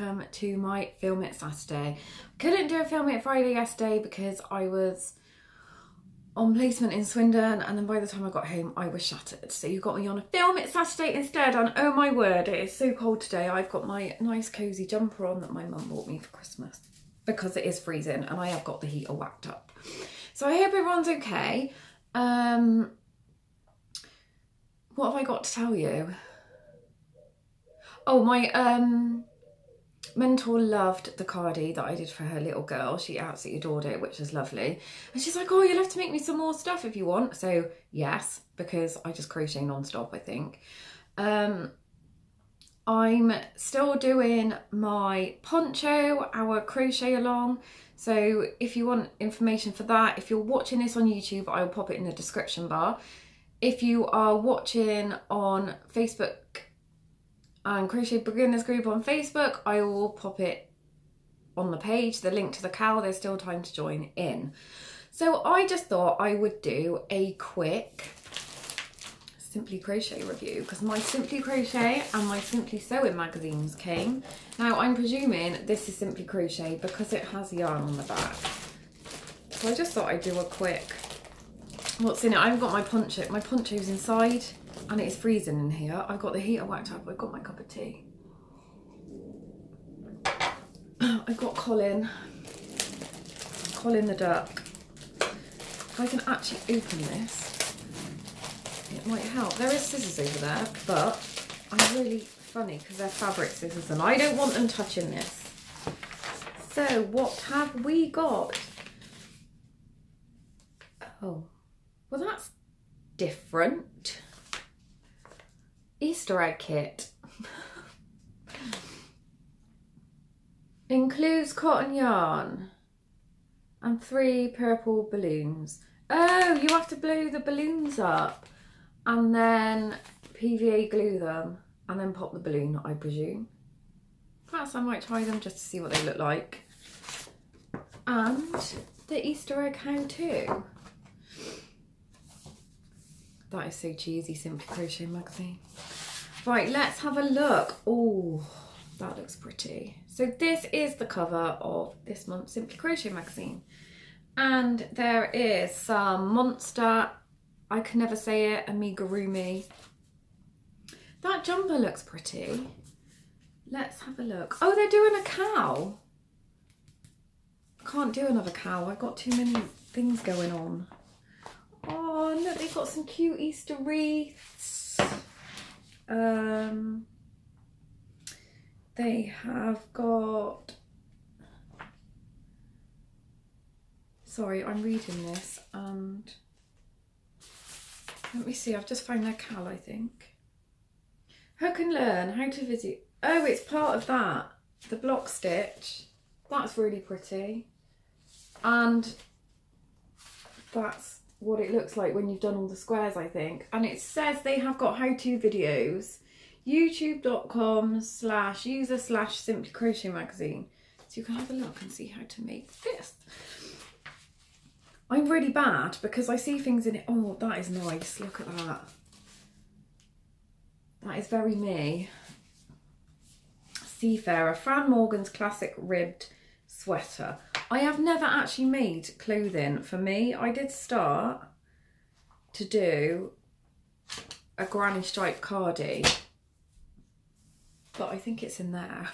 welcome to my Film It Saturday. Couldn't do a Film It Friday yesterday because I was on placement in Swindon, and then by the time I got home I was shattered. So you got me on a Film It Saturday instead, and oh my word, it is so cold today. I've got my nice cosy jumper on that my mum bought me for Christmas because it is freezing, and I have got the heater whacked up. So I hope everyone's okay. What have I got to tell you? Oh, my mentor loved the cardie that I did for her little girl. She absolutely adored it, which is lovely. And she's like, oh, you'll have to make me some more stuff if you want. So yes, because I just crochet non-stop, I think. I'm still doing my poncho, our crochet along. So if you want information for that, if you're watching this on YouTube, I will pop it in the description bar. If you are watching on Facebook and Crochet Beginners Group on Facebook, I will pop it on the page, the link to the cowl. There's still time to join in. So I just thought I would do a quick Simply Crochet review because my Simply Crochet and my Simply Sewing magazines came. Now I'm presuming this is Simply Crochet because it has yarn on the back. So I just thought I'd do a quick what's in it. I haven't got my poncho. My poncho's inside and it is freezing in here. I've got the heater whacked up. I've got my cup of tea. I've got Colin the duck. If I can actually open this, it might help. There is scissors over there, but I'm really funny because they're fabric scissors and I don't want them touching this. So what have we got? Oh, well that's different. Easter egg kit. Includes cotton yarn and 3 purple balloons. Oh, you have to blow the balloons up and then PVA glue them and then pop the balloon, I presume. Perhaps I might try them just to see what they look like. And the Easter egg how-to. That is so cheesy, Simply Crochet magazine. Right, let's have a look. Oh, that looks pretty. So this is the cover of this month's Simply Crochet magazine. And there is some monster, I can never say it, amigurumi. That jumper looks pretty. Let's have a look. Oh, they're doing a cow. I can't do another cow. I've got too many things going on. Oh, look, they've got some cute Easter wreaths. They have got... Sorry, I'm reading this and... Let me see, I've just found their cowl, I think. Hook and learn how to visit... Oh, it's part of that. The block stitch. That's really pretty. And that's what it looks like when you've done all the squares, I think. And it says they have got how-to videos. youtube.com/user/Simply Crochet magazine. So you can have a look and see how to make this. I'm really bad because I see things in it. Oh, that is nice. Look at that. That is very me. Seafarer, Fran Morgan's classic ribbed sweater. I have never actually made clothing for me. I did start to do a granny stripe cardie, but I think it's in there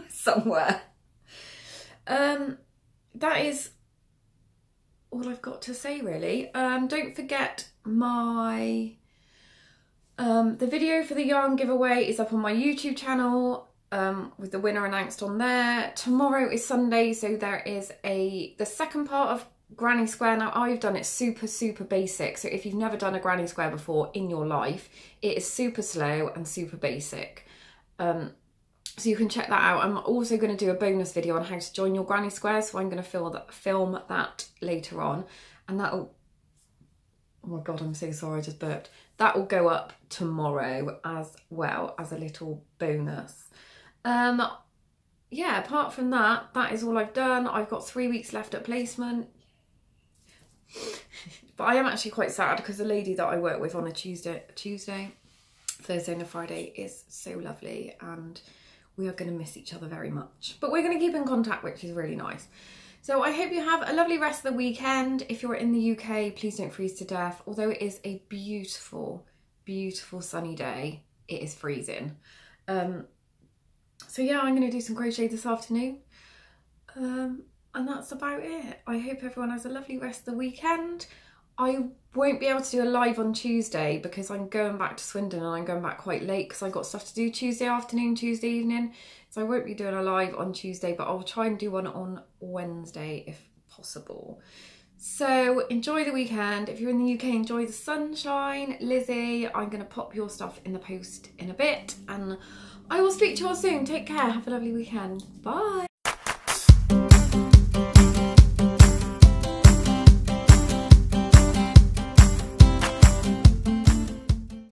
somewhere. That is all I've got to say really. Don't forget my the video for the yarn giveaway is up on my YouTube channel. With the winner announced on there. Tomorrow is Sunday, so there is the second part of Granny Square. Now I've done it super basic, so if you've never done a Granny Square before in your life, it is super slow and super basic. So you can check that out. I'm also going to do a bonus video on how to join your Granny Square, so I'm going to film that later on, and that'll... Oh my god, I'm so sorry, I just burped. That will go up tomorrow as well as a little bonus. Yeah, apart from that, that is all I've done. I've got 3 weeks left at placement. But I am actually quite sad because the lady that I work with on a Tuesday, Thursday and a Friday is so lovely, and we are going to miss each other very much. But we're going to keep in contact, which is really nice. So I hope you have a lovely rest of the weekend. If you're in the UK, please don't freeze to death. Although it is a beautiful, beautiful sunny day, it is freezing. So yeah, I'm going to do some crochet this afternoon. And that's about it. I hope everyone has a lovely rest of the weekend. I won't be able to do a live on Tuesday because I'm going back to Swindon and I'm going back quite late because I've got stuff to do Tuesday afternoon, Tuesday evening. So I won't be doing a live on Tuesday, but I'll try and do one on Wednesday if possible. So enjoy the weekend. If you're in the UK, enjoy the sunshine. Lizzie, I'm going to pop your stuff in the post in a bit and I will speak to you all soon. Take care. Have a lovely weekend. Bye.